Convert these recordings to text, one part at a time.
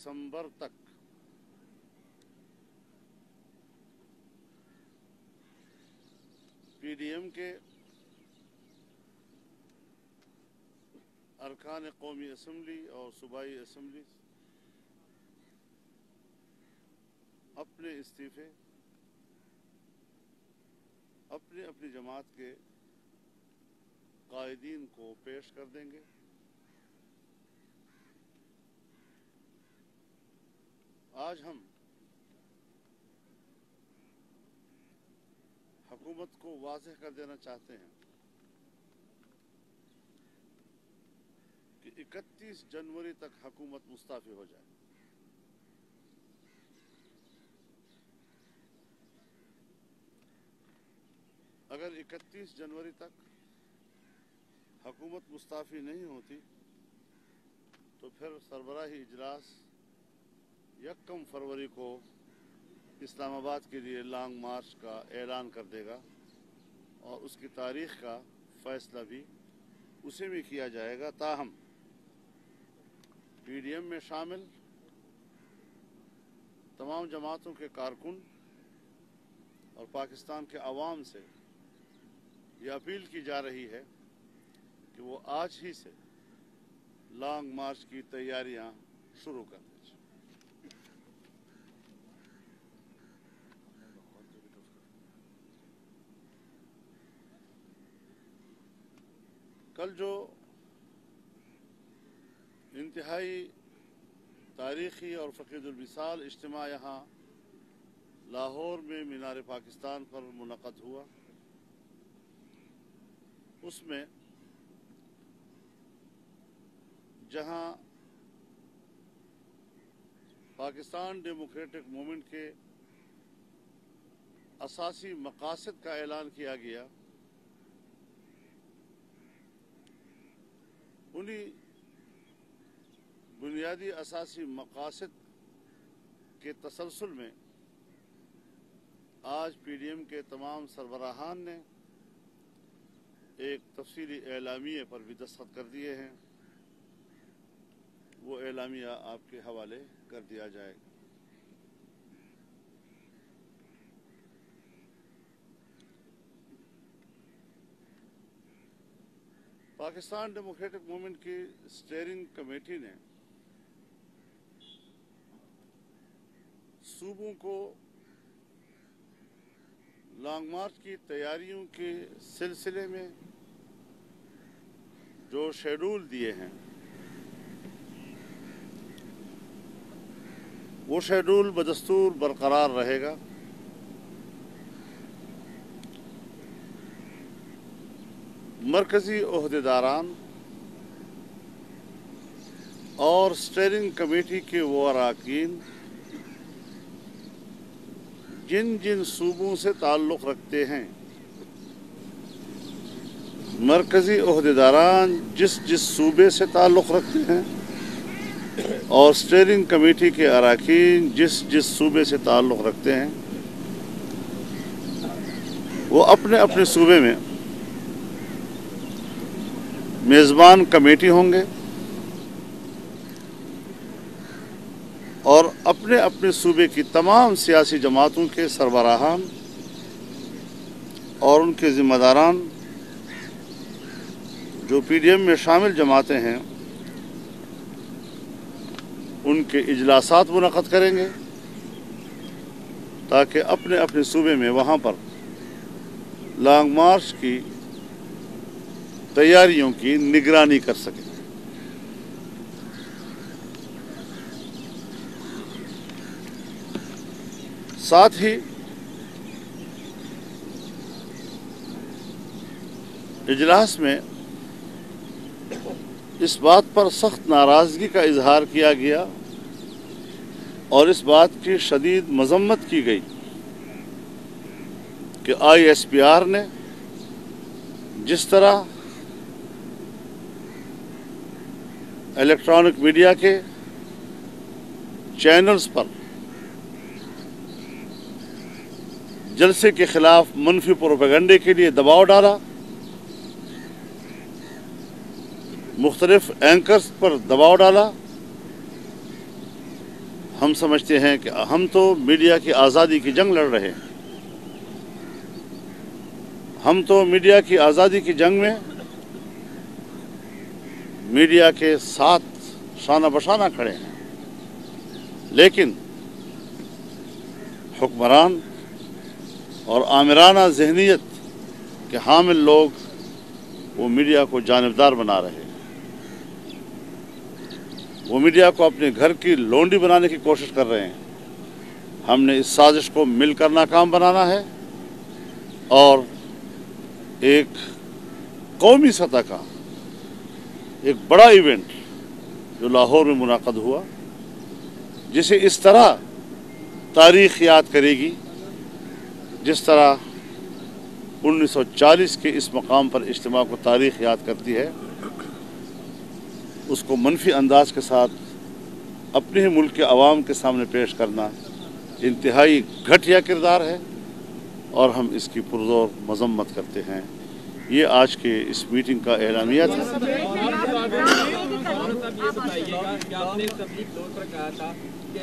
دسمبر تک P D M کے ارکان قومی اسمبلی اور صوبائی اسمبلی اپنے استعفے اپنی اپنی جماعت کے قائدین کو پیش کر دیں گے۔ آج ہم حکومت کو واضح کر دینا چاہتے ہیں کہ 31 جنوری تک حکومت مستعفی ہو جائے۔ اگر 31 جنوری تک حکومت مستعفی نہیں ہوتی تو پھر سربراہی اجلاس 1 فروری کو اسلام آباد کے لیے لانگ مارچ کا اعلان کر دے گا اور اس کی تاریخ کا فیصلہ بھی اسی میں کیا جائے گا۔ تاہم پی ڈی ایم میں شامل تمام جماعتوں کے کارکن اور پاکستان کے عوام سے یہ اپیل کی جا رہی ہے کہ وہ آج ہی سے لانگ مارچ کی تیاریاں شروع کر دیں۔ کل جو انتہائی تاریخی اور فقید المثال اجتماع یہاں لاہور میں مینار پاکستان پر منعقد ہوا، اس میں جہاں پاکستان ڈیموکریٹک موومنٹ کے اساسی مقاصد کا اعلان کیا گیا، انہی بنیادی اساسی مقاصد کے تسلسل میں آج پی ڈی ایم کے تمام سربراہان نے ایک تفصیلی اعلامیے پر بھی دستخط کر دیے ہیں۔ وہ اعلامیہ آپ کے حوالے کر دیا جائے گا۔ پاکستان ڈیموکریٹک موومنٹ کی اسٹیئرنگ کمیٹی نے صوبوں کو لانگ مارچ کی تیاریوں کے سلسلے میں جو شیڈول دیے ہیں وہ شیڈول بدستور برقرار رہے گا۔ مرکزی عہدیداران اور اسٹیئرنگ کمیٹی کے وہ اراکین جن جن صوبوں سے تعلق رکھتے ہیں، مرکزی عہدیداران جس جس صوبے سے تعلق رکھتے ہیں اور اسٹیئرنگ کمیٹی کے اراکین جس جس صوبے سے تعلق رکھتے ہیں، وہ اپنے اپنے صوبے میں میزبان کمیٹی ہوں گے اور اپنے اپنے صوبے کی تمام سیاسی جماعتوں کے سربراہان اور ان کے ذمہ داران جو پی ڈی ایم میں شامل جماعتیں ہیں ان کے اجلاسات منعقد کریں گے تاکہ اپنے اپنے صوبے میں وہاں پر لانگ مارچ کی تیاریوں کی نگرانی کر سکیں۔ ساتھ ہی اجلاس میں اس بات پر سخت ناراضگی کا اظہار کیا گیا اور اس بات کی شدید مذمت کی گئی کہ آئی ایس پی آر نے جس طرح الیکٹرانک میڈیا کے چینلز پر جلسے کے خلاف منفی پروپیگنڈے کے لیے دباؤ ڈالا، مختلف اینکرز پر دباؤ ڈالا، हम समझते हैं कि हम तो मीडिया की आज़ादी की जंग लड़ रहे हैं। हम तो मीडिया की आज़ादी की जंग में मीडिया के साथ शाना बशाना खड़े हैं, लेकिन हुक्मरान और आमिराना ज़हनियत के हामिल लोग वो मीडिया को जानिबदार बना रहे हैं। वो मीडिया को अपने घर की लोंडी बनाने की कोशिश कर रहे हैं। हमने इस साजिश को मिलकर नाकाम बनाना है और एक कौमी सतह का एक बड़ा इवेंट जो लाहौर में मुनाक़द हुआ, जिसे इस तरह तारीख़ याद करेगी जिस तरह 1940 के इस मकाम पर इज्तिमा को तारीख़ याद करती है, उसको मनफी अंदाज के साथ अपने ही मुल्क के अवाम के सामने पेश करना इंतहाई घटिया किरदार है और हम इसकी पुरज़ोर मज़म्मत करते हैं। ये आज के इस मीटिंग का एलानिया था।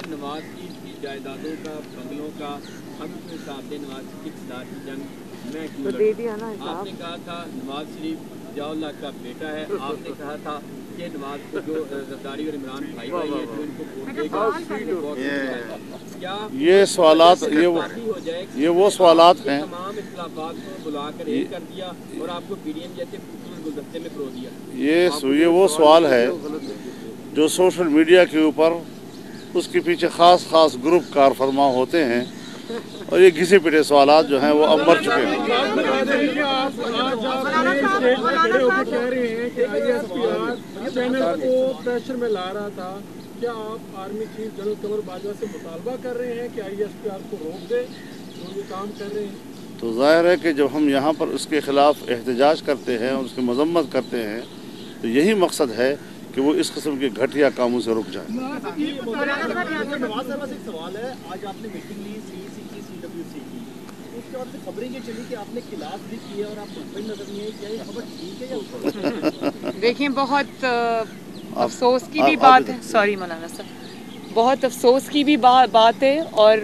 नवाज की जायदादों का, बंगलों का हम हिसाब से नवाज की इक़्तिदार की जंग मैं क्यों लड़ूं? आपने कहा था नवाज शरीफ जियाउल्लाह का बेटा है। आपने कहा था कि नवाज को जो ज़रदारी और इमरान भाई भाई है जो इनको वोट देगा, क्या ये सवालात ये वो सवालात हैं। तमाम इख्तिलाफात को बुलाकर एक कर दिया और आपको पीडीएम जैसे गुलदस्ते में परो दिया। ये वो सवाल है जो सोशल मीडिया के ऊपर उसके पीछे ख़ास ग्रुप कार फरमा होते हैं और ये घिसे पिटे सवालात जो हैं वो अब मर चुके हैं। प्रेशर में ला रहा था, क्या आप आर्मी चीफ जनरल कमर बाजवा से मुतालबा कर रहे हैं कि ISPR को रोक दे जो ये काम कर रहे हैं? तो ज़ाहिर है कि जब हम यहाँ पर उसके ख़िलाफ़ एहतजाज करते हैं और उसकी मजम्मत करते हैं तो यही मकसद है कि वो इस किस्म के घटिया कामों से रुक जाए। नवाज साहब से एक सवाल है, आज आपने मीटिंग ली CEC की, CWC की, उसके बाद से खबरें ये चली कि आपने खिलाफ भी किए और आपको कोई नजर नहीं आई, क्या ये खबर ठीक है या? देखिए, बहुत अफसोस की भी बात है, सॉरी मौलाना साहब, बहुत अफसोस की भी बात है और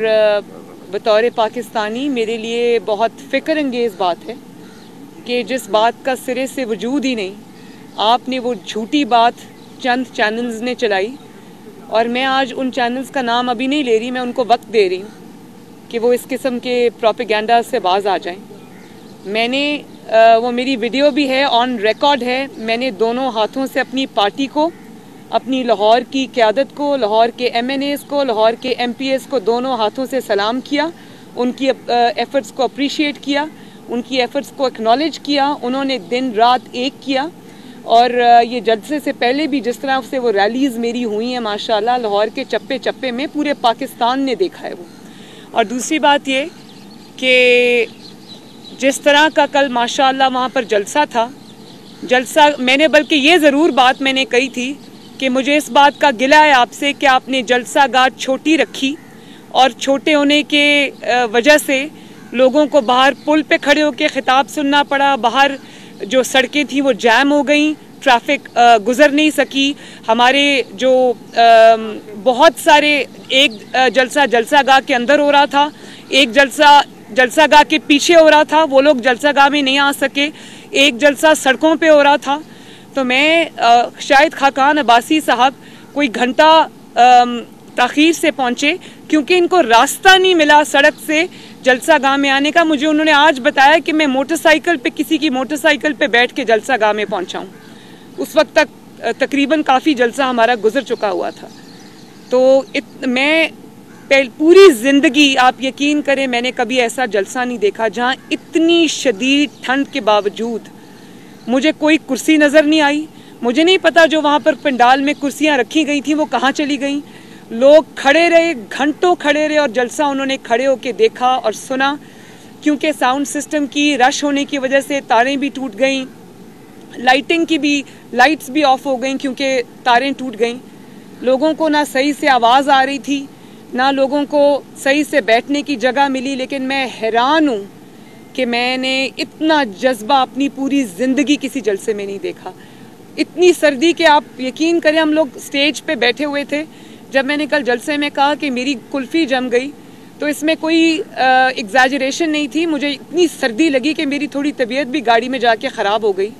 बतौर पाकिस्तानी मेरे लिए बहुत फ़िक्र अंगेज़ बात है कि जिस बात का सिरे से वजूद ही नहीं, आपने वो झूठी बात चंद चैनल्स ने चलाई और मैं आज उन चैनल्स का नाम अभी नहीं ले रही, मैं उनको वक्त दे रही हूँ कि वो इस किस्म के प्रोपेगेंडा से बाज आ जाएं। मैंने वो मेरी वीडियो भी है, ऑन रिकॉर्ड है, मैंने दोनों हाथों से अपनी पार्टी को, अपनी लाहौर की क़यादत को, लाहौर के MNAs को, लाहौर के MPs को दोनों हाथों से सलाम किया, उनकी एफ़र्ट्स को अप्रिशिएट किया, उनकी एफ़र्ट्स को एक्नॉलेज किया। उन्होंने दिन रात एक किया और ये जलसे से पहले भी जिस तरह से वो रैलीज़ मेरी हुई हैं माशाल्लाह, लाहौर के चप्पे चप्पे में पूरे पाकिस्तान ने देखा है वो। और दूसरी बात ये कि जिस तरह का कल माशाल्लाह वहाँ पर जलसा था, जलसा मैंने बल्कि ये ज़रूर बात मैंने कही थी कि मुझे इस बात का गिला है आपसे कि आपने जलसा गाह छोटी रखी और छोटे होने के वजह से लोगों को बाहर पुल पे खड़े होकर खिताब सुनना पड़ा, बाहर जो सड़कें थी वो जैम हो गई, ट्रैफिक गुजर नहीं सकी। हमारे जो बहुत सारे एक जलसा गाह के अंदर हो रहा था, एक जलसा गाह के पीछे हो रहा था, वो लोग जलसा गाह में नहीं आ सके, एक जलसा सड़कों पे हो रहा था। तो मैं शायद खाकान अब्बासी साहब कोई घंटा ताख़ीर से पहुँचे क्योंकि इनको रास्ता नहीं मिला सड़क से जलसा गाह में आने का। मुझे उन्होंने आज बताया कि मैं मोटरसाइकिल पे, किसी की मोटरसाइकिल पे बैठ के जलसा गाह में पहुंचा हूं। उस वक्त तक तकरीबन काफ़ी जलसा हमारा गुजर चुका हुआ था। तो मैं पूरी ज़िंदगी, आप यकीन करें, मैंने कभी ऐसा जलसा नहीं देखा जहां इतनी शदीद ठंड के बावजूद मुझे कोई कुर्सी नज़र नहीं आई। मुझे नहीं पता जो वहाँ पर पंडाल में कुर्सियाँ रखी गई थी वो कहाँ चली गई। लोग खड़े रहे, घंटों खड़े रहे और जलसा उन्होंने खड़े होकर देखा और सुना। क्योंकि साउंड सिस्टम की रश होने की वजह से तारें भी टूट गईं, लाइटिंग की भी लाइट्स भी ऑफ हो गईं क्योंकि तारें टूट गईं। लोगों को ना सही से आवाज़ आ रही थी, ना लोगों को सही से बैठने की जगह मिली। लेकिन मैं हैरान हूँ कि मैंने इतना जज्बा अपनी पूरी ज़िंदगी किसी जलसे में नहीं देखा। इतनी सर्दी के आप यकीन करें, हम लोग स्टेज पे बैठे हुए थे, جب میں نے کل جلسے میں کہا کہ میری کلفی جم گئی تو اس میں کوئی ایگزیجریشن نہیں تھی. مجھے اتنی سردی لگی کہ میری تھوڑی طبیعت بھی گاڑی میں جا کے خراب ہو گئی,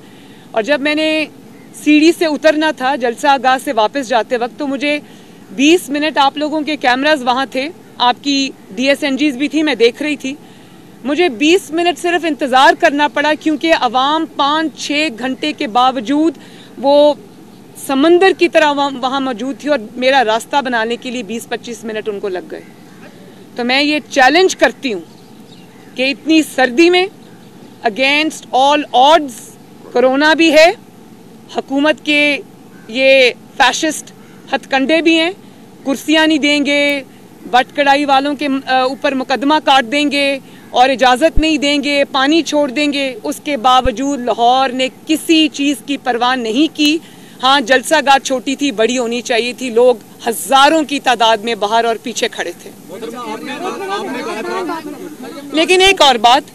اور جب میں نے سیڑھی سے اترنا تھا جلسہ گاہ سے واپس جاتے وقت تو مجھے 20 منٹ, آپ لوگوں کے کیمراز وہاں تھے, آپ کی DSNGs بھی تھی, میں دیکھ رہی تھی, مجھے 20 منٹ صرف انتظار کرنا پڑا کیونکہ عوام 5-6 گھنٹے کے باوجود وہ سمندر کی طرح وہاں موجود تھی, اور میرا راستہ بنانے کے لیے 20-25 منٹ ان کو لگ گئے. تو میں یہ چیلنج کرتی ہوں کہ اتنی سردی میں اگینسٹ آل آڈز کرونا بھی ہے, حکومت کے یہ فیشسٹ ہتھ کنڈے بھی ہیں, کرسیاں نہیں دیں گے, بٹ کڑائی والوں کے اوپر مقدمہ کاٹ دیں گے اور اجازت نہیں دیں گے, پانی چھوڑ دیں گے. اس کے باوجود لاہور نے کسی چیز کی پرواہ نہیں کی. ہاں جلسہ گاہ چھوٹی تھی, بڑی ہونی چاہیے تھی, لوگ ہزاروں کی تعداد میں باہر اور پیچھے کھڑے تھے. لیکن ایک اور بات,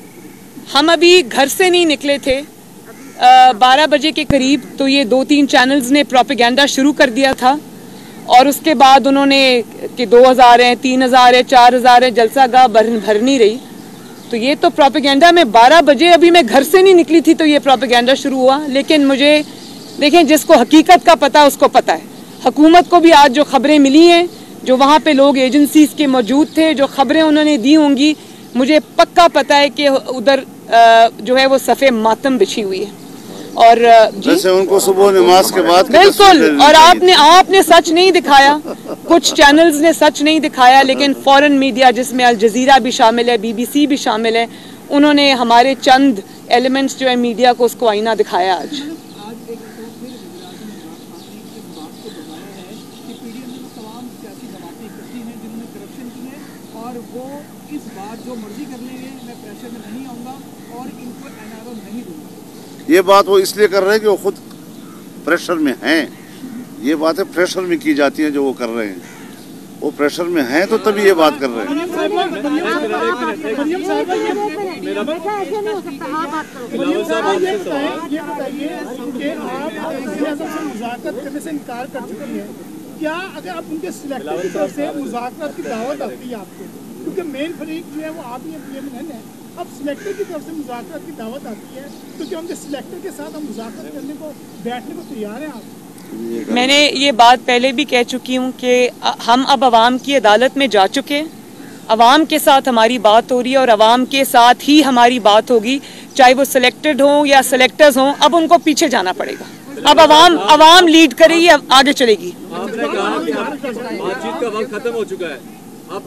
ہم ابھی گھر سے نہیں نکلے تھے 12 بجے کے قریب, تو یہ 2-3 چینلز نے پروپیگنڈا شروع کر دیا تھا, اور اس کے بعد انہوں نے کہ 2000 ہیں, 3000 ہیں, 4000 ہیں, جلسہ گاہ بھر نہیں رہی. تو یہ تو پروپیگنڈا میں 12 بجے ابھی میں گھر سے نہیں نکلی تھی تو یہ پروپیگنڈا شروع ہوا. لیکن مجھے دیکھیں, جس کو حقیقت کا پتہ اس کو پتہ ہے. حکومت کو بھی آج جو خبریں ملی ہیں, جو وہاں پہ لوگ ایجنسیز کے موجود تھے, جو خبریں انہوں نے دی ہوں گی, مجھے پکا پتہ ہے کہ ادھر جو ہے وہ صفحے ماتم بچھی ہوئی ہے. اور جیسے ان کو صبح نماز کے بعد بالکل, اور آپ نے سچ نہیں دکھایا, کچھ چینلز نے سچ نہیں دکھایا, لیکن فورن میڈیا جس میں الجزیرہ بھی شامل ہے, BBC بھی شامل ہے, انہوں نے ہمارے چند ایلیمنٹس جو ہے میڈیا کو اس کو آئینہ دکھایا. آج اور وہ اس بات جو مرضی کر لیں گے, میں پریشر میں نہیں آؤں گا اور ان کو NRO نہیں دوں گا. یہ بات وہ اس لیے کر رہے ہیں کہ وہ خود پریشر میں ہیں. یہ باتیں پریشر میں کی جاتی ہیں جو وہ کر رہے ہیں, وہ پریشر میں ہیں تو تبھی یہ بات کر رہے ہیں. کیا اگر آپ ان کے سلیکٹر کی طرف سے مذاکرات کی دعوت آتی ہے آپ کو, کیونکہ مین فریق جو ہے وہ آپ ہی ہیں, اب سلیکٹر کی طرف سے مذاکرات کی دعوت آتی ہے تو کیا ان کے سلیکٹر کے ساتھ ہم مذاکرات کرنے کو بیٹھنے کو تیار ہیں آپ؟ میں نے یہ بات پہلے بھی کہہ چکی ہوں کہ ہم اب عوام کی عدالت میں جا چکے ہیں, عوام کے ساتھ ہماری بات ہو رہی ہے اور عوام کے ساتھ ہی ہماری بات ہوگی, چاہے وہ سلیکٹڈ ہوں یا سلیکٹرز ہوں. اب ان کو پیچھے جانا پڑے گا, اب عوام لیڈ کرے گی, آگے چلے گی. آپ نے کہا کہ بات چیت کا وقت ختم ہو چکا ہے, اب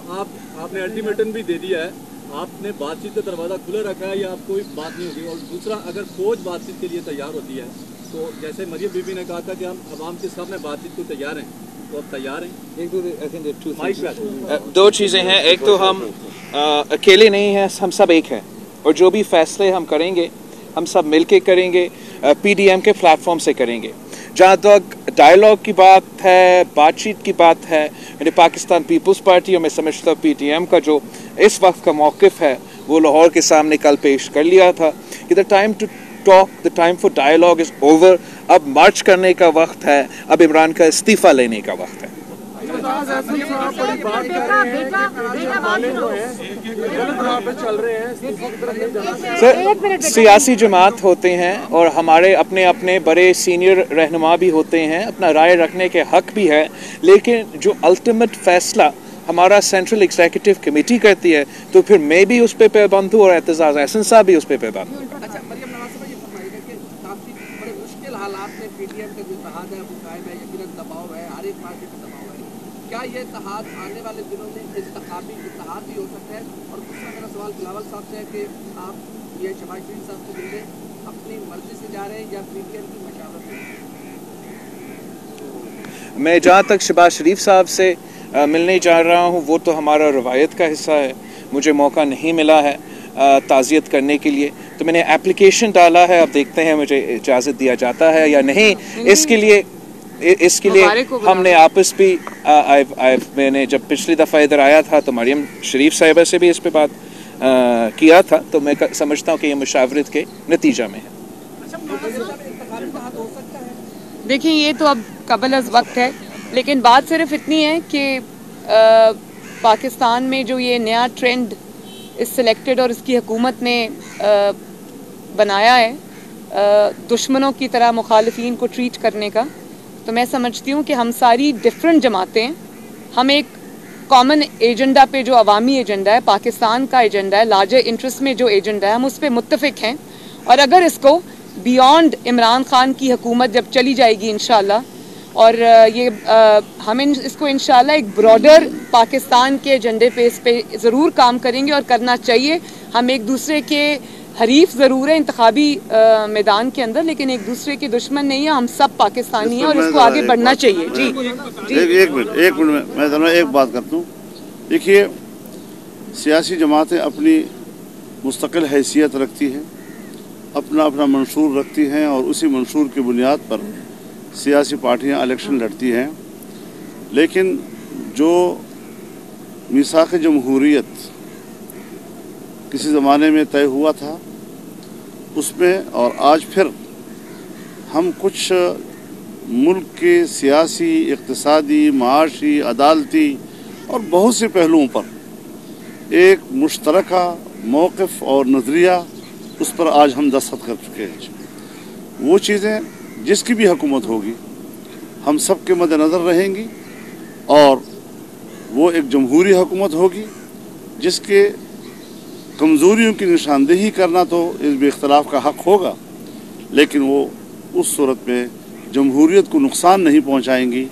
آپ نے الٹیمیٹم بھی دے دیا ہے, آپ نے بات چیت کا دروازہ کھلا رکھا ہے یا آپ کوئی بات نہیں ہوگی. اور دوسرا, اگر فوج بات چیت کے لیے تیار ہوتی ہے تو جیسے مریم بی بی نے کہا تھا کہ ہم عوام کے سامنے بات چیت کو تیار ہیں, تو اب تیار ہیں. دو چیزیں ہیں, ایک تو ہم اکیلے نہیں ہیں, ہم سب ایک ہیں, اور جو بھی فیصلے ہم کریں گے ہم سب مل کے کریں گے, PDM کے پلیٹ فارم سے کریں گے. جہاں تک ڈائلاگ کی بات ہے, بات چیت کی بات ہے, یعنی پاکستان پیپلز پارٹی اور میں سمجھتا ہوں PDM کا جو اس وقت کا موقف ہے وہ لاہور کے سامنے کل پیش کر لیا تھا کہ the time to talk, the time for dialogue is over. اب مارچ کرنے کا وقت ہے, اب عمران کا استعفیٰ لینے کا وقت ہے. سر, سیاسی جماعت ہوتے ہیں اور ہمارے اپنے اپنے بڑے سینئر رہنما بھی ہوتے ہیں, اپنا رائے رکھنے کے حق بھی ہے, لیکن جو الٹیمیٹ فیصلہ ہمارا سینٹرل ایگزیکٹو کمیٹی کرتی ہے تو پھر میں بھی اس پہ پابند ہوں اور اعتزاز احسن صاحب بھی اس پہ پابند ہوں. اچھا, مریم نواز صاحب یہ فرمائیے گا کہ کافی بڑے مشکل حالات میں PDM کا جو اتحاد ہے وہ قائم ہے, یقیناً دباؤ ہے, ہر ایک پارٹی پہ دباؤ ہے. کیا یہ اتحاد آنے والے دنوں میں انتخابی اتحاد بھی ہو سکتا ہے؟ اور دوسرا میرا سوال بلاول صاحب سے ہے کہ آپ یہ شہباز شریف صاحب سے ملنے اپنی مرضی سے جا رہے ہیں یا PDM کی مشاورت میں؟ میں جہاں تک شہباز شریف صاحب سے ملنے جا رہا ہوں وہ تو ہمارا روایت کا حصہ ہے, مجھے موقع نہیں ملا ہے تعزیت کرنے کے لیے, تو میں نے اپلیکیشن ڈالا ہے, اب دیکھتے ہیں مجھے اجازت دیا جاتا ہے یا نہیں. اس کے لیے ہم نے آپس بھی میں نے جب پچھلی دفعہ ادھر آیا تھا تو مریم شریف صاحبہ سے بھی اس پہ بات کیا تھا, تو میں سمجھتا ہوں کہ یہ مشاورت کے نتیجہ میں ہے. دیکھیں, یہ تو اب قبل از وقت ہے, लेकिन बात सिर्फ इतनी है कि पाकिस्तान में जो ये नया ट्रेंड इस सिलेक्टेड और इसकी हुकूमत ने बनाया है दुश्मनों की तरह मुखालिफिन को ट्रीट करने का, तो मैं समझती हूँ कि हम सारी डिफरेंट जमातें हैं, हम एक कॉमन एजेंडा पे जो अवामी एजेंडा है, पाकिस्तान का एजेंडा है, लार्जर इंटरेस्ट में जो एजेंडा है, हम उस पर मुत्तफिक हैं। और अगर इसको बियॉन्ड इमरान खान की हुकूमत जब चली जाएगी इंशाल्लाह, और ये हम इसको इंशाल्लाह एक ब्रॉडर पाकिस्तान के एजेंडे पे इस पे ज़रूर काम करेंगे और करना चाहिए। हम एक दूसरे के हरीफ ज़रूर है इंतखाबी मैदान के अंदर, लेकिन एक दूसरे के दुश्मन नहीं है, हम सब पाकिस्तानी हैं और इसको आगे बढ़ना चाहिए। जी एक मिनट मैं दोनों एक बात करता हूँ। देखिए, सियासी जमातें अपनी मुस्तकिल हैसियत रखती हैं, अपना अपना मंशूर रखती हैं, और उसी मंशूर की बुनियाद पर सियासी पार्टियां इलेक्शन लड़ती हैं। लेकिन जो मीसाक़ जमहूरियत किसी ज़माने में तय हुआ था, उसमें और आज फिर हम कुछ मुल्क के सियासी, इक़्तिसादी, माशी, अदालती और बहुत से पहलुओं पर एक मुश्तरका मौक़िफ़ और नज़रिया, उस पर आज हम दस्तखत कर चुके हैं। वो चीज़ें जिसकी भी हुकूमत होगी हम सब के मद्देनज़र रहेंगी, और वो एक जमहूरी हुकूमत होगी जिसके कमज़ोरियों की निशानदेही करना तो इस बेख्तलाफ का हक़ होगा, लेकिन वो उस सूरत में जमहूरियत को नुकसान नहीं पहुँचाएंगी,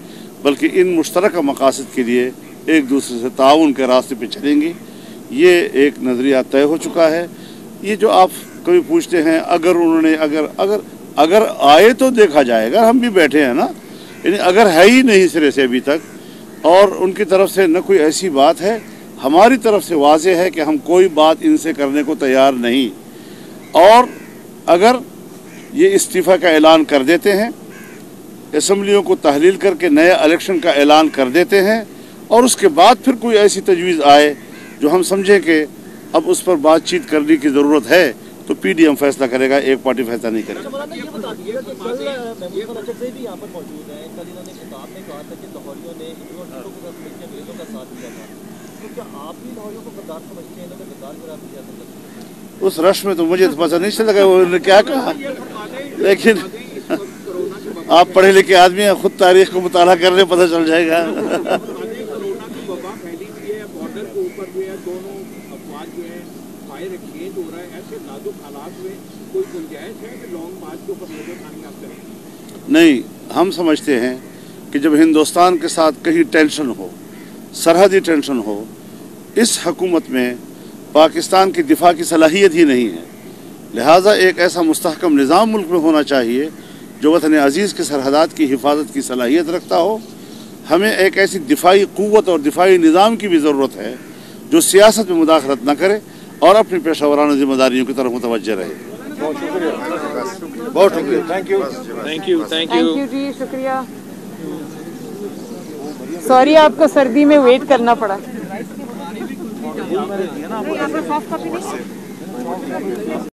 बल्कि इन मुश्तरका मकासद के लिए एक दूसरे से ताउन के रास्ते पे चलेंगी। ये एक नज़रिया तय हो चुका है। ये जो आप कभी पूछते हैं अगर उन्होंने अगर आए तो देखा जाएगा, हम भी बैठे हैं ना, यानी अगर है ही नहीं सिरे से अभी तक, और उनकी तरफ से न कोई ऐसी बात है, हमारी तरफ से वाज़ेह है कि हम कोई बात इनसे करने को तैयार नहीं। और अगर ये इस्तीफ़ा का ऐलान कर देते हैं, असम्बलियों को तहलील करके नए इलेक्शन का ऐलान कर देते हैं, और उसके बाद फिर कोई ऐसी तजवीज़ आए जो हम समझें कि अब उस पर बातचीत करने की ज़रूरत है, तो पीडीएम फैसला करेगा, एक पार्टी फैसला नहीं करेगा। ये बता दीजिएगा कि कल महमूद खलील से भी यहाँ पर मौजूद हैं, कल इन्होंने खिताब में कहा था कि लाहौरियों ने यूनिवर्सिटियों के साथ मिलकर अंग्रेजों का साथ दिया था, तो क्या आप भी लाहौरियों को गद्दार समझते हैं? इन्होंने गद्दार करार दिया था उस रश में, तो मुझे तो पता नहीं चला उन्होंने क्या कहा, लेकिन आप पढ़े लिखे आदमी हैं, खुद तारीख को मुताला कर ले, पता चल जाएगा। नहीं, हम समझते हैं कि जब हिंदुस्तान के साथ कहीं टेंशन हो, सरहदी टेंशन हो, इस हुकूमत में पाकिस्तान की दिफा की सलाहियत ही नहीं है, लिहाजा एक ऐसा मुस्तहकम निज़ाम मुल्क में होना चाहिए जो वतन अजीज़ के सरहदात की हिफाजत की सलाहियत रखता हो। हमें एक ऐसी दिफाई क़ुव्वत और दिफाई निज़ाम की भी ज़रूरत है जो सियासत में मुदाखलत न करे और अपनी पेशावराना जिम्मेदारियों की तरफ मुतवज्जह रहे। बहुत शुक्रिया। थैंक यू जी, शुक्रिया। सॉरी आपको सर्दी में वेट करना पड़ा।